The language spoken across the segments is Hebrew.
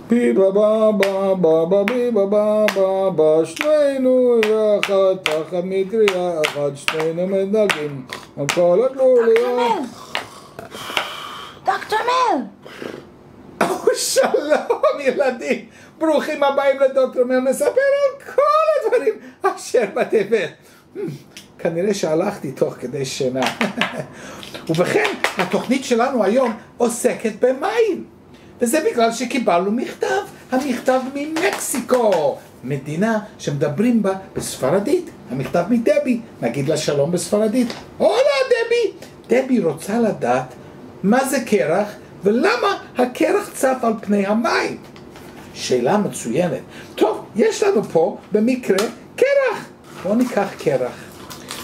בי בבה בבה בי בבה בבה שנינו יחד תחת מטריה אחת שנינו מדלגים על כל הגלוליה. דוקטור מל! שלום ילדים, ברוכים הבאים לדוקטור מל, נספר על כל הדברים אשר בתבל. כנראה שהלכתי תוך כדי שינה. ובכן, התוכנית שלנו היום עוסקת במים. וזה בגלל שקיבלנו מכתב, המכתב ממקסיקו, מדינה שמדברים בה בספרדית. המכתב מדבי, נגיד לה שלום בספרדית. הולה דבי! דבי רוצה לדעת מה זה קרח ולמה הקרח צף על פני המים. שאלה מצוינת. טוב, יש לנו פה במקרה קרח. בואו ניקח קרח.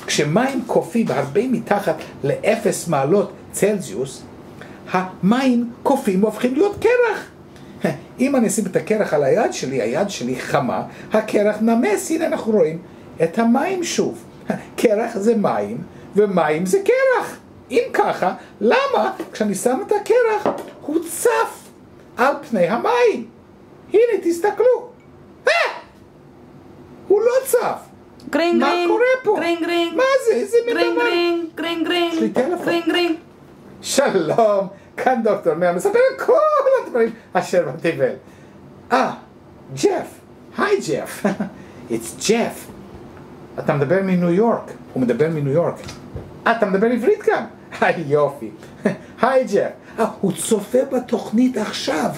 כשמים קופאים הרבה מתחת ל-0 מעלות צלזיוס, המים קופאים והופכים להיות קרח. אם אני אשים את הקרח על היד שלי חמה, הקרח נמס. הנה אנחנו רואים את המים שוב. קרח זה מים ומים זה קרח. אם ככה, למה כשאני שם את הקרח הוא צף על פני המים? הנה תסתכלו, הוא לא צף. גרינג מה גרינג, קורה פה? גרינג גרינג, מה זה? איזה מין גרינג דבר? גרינג, גרינג גרינג, יש לי טלפון. גרינג גרינג. שלום, כאן דוקטור מל, מספר על כל הדברים אשר בתבל. ג'ף, היי ג'ף. It's ג'ף. אתה מדבר מניו יורק. הוא מדבר מניו יורק. אתה מדבר עברית גם? היי יופי. היי ג'ף. הוא צופה בתוכנית עכשיו.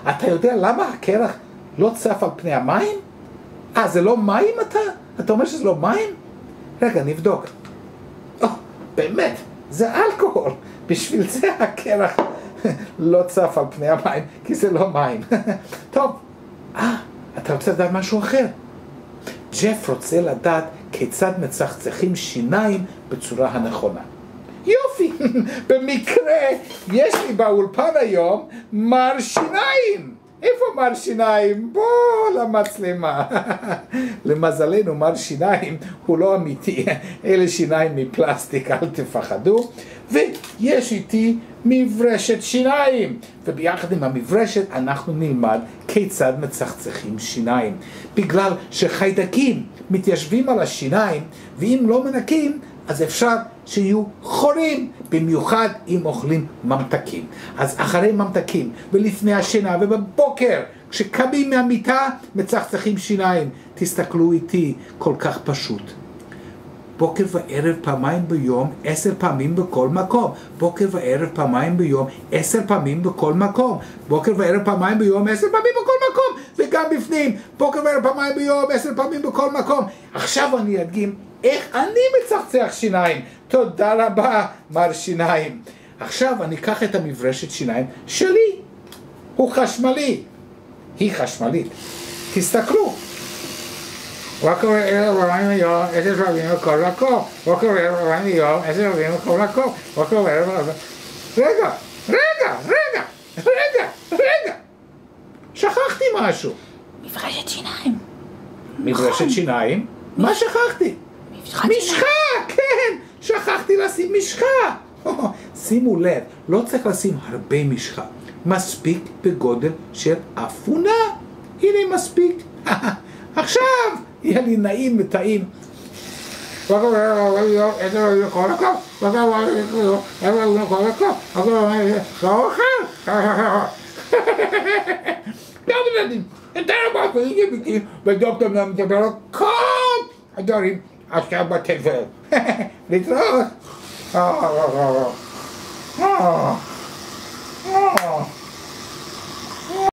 אתה יודע למה הקרח לא צף על פני המים? זה לא מים אתה? אתה אומר שזה לא מים? רגע, נבדוק. באמת, זה אלכוהול. בשביל זה הקרח לא צף על פני המים, כי זה לא מים. טוב, אתה רוצה לדעת משהו אחר? ג'ף רוצה לדעת כיצד מצחצחים שיניים בצורה הנכונה. יופי, במקרה יש לי באולפן היום מר שיניים. איפה מר שיניים? בוא למצלמה. למזלנו מר שיניים הוא לא אמיתי, אלה שיניים מפלסטיק, אל תפחדו. ויש איתי מברשת שיניים, וביחד עם המברשת אנחנו נלמד כיצד מצחצחים שיניים. בגלל שחיידקים מתיישבים על השיניים, ואם לא מנקים אז אפשר שיהיו חורים, במיוחד אם אוכלים ממתקים. אז אחרי ממתקים ולפני השינה ובבוקר כשקמים מהמיטה מצחצחים שיניים. תסתכלו איתי, כל כך פשוט. בוקר וערב פעמיים ביום, 10 פעמים בכל מקום. בוקר וערב פעמיים ביום, 10 פעמים בכל מקום. בוקר וערב פעמיים ביום, 10 פעמים בכל מקום. וגם בפנים, בוקר וערב פעמיים ביום, 10 פעמים בכל מקום. עכשיו אני אדגים איך אני מצחצח שיניים. תודה רבה, מר שיניים. עכשיו אני אקח את המברשת שיניים שלי. הוא חשמלי. היא חשמלית. תסתכלו. בוקר וערב פעמיים ביום, 10 פעמים בכל מקום. בוקר וערב פעמיים ביום, 10 פעמים בכל מקום. בוקר וערב... רגע. שכחתי משהו. מברשת שיניים. מברשת שיניים? מה שכחתי? משחה, כן, שכחתי לשים משחה. שימו לב, לא צריך לשים הרבה משחה, מספיק בגודל של אפונה. הנה מספיק. עכשיו יהיה לי נעים וטעים. ודוקטור מל מדבר על כל הדברים אשר בתבל. להתראות.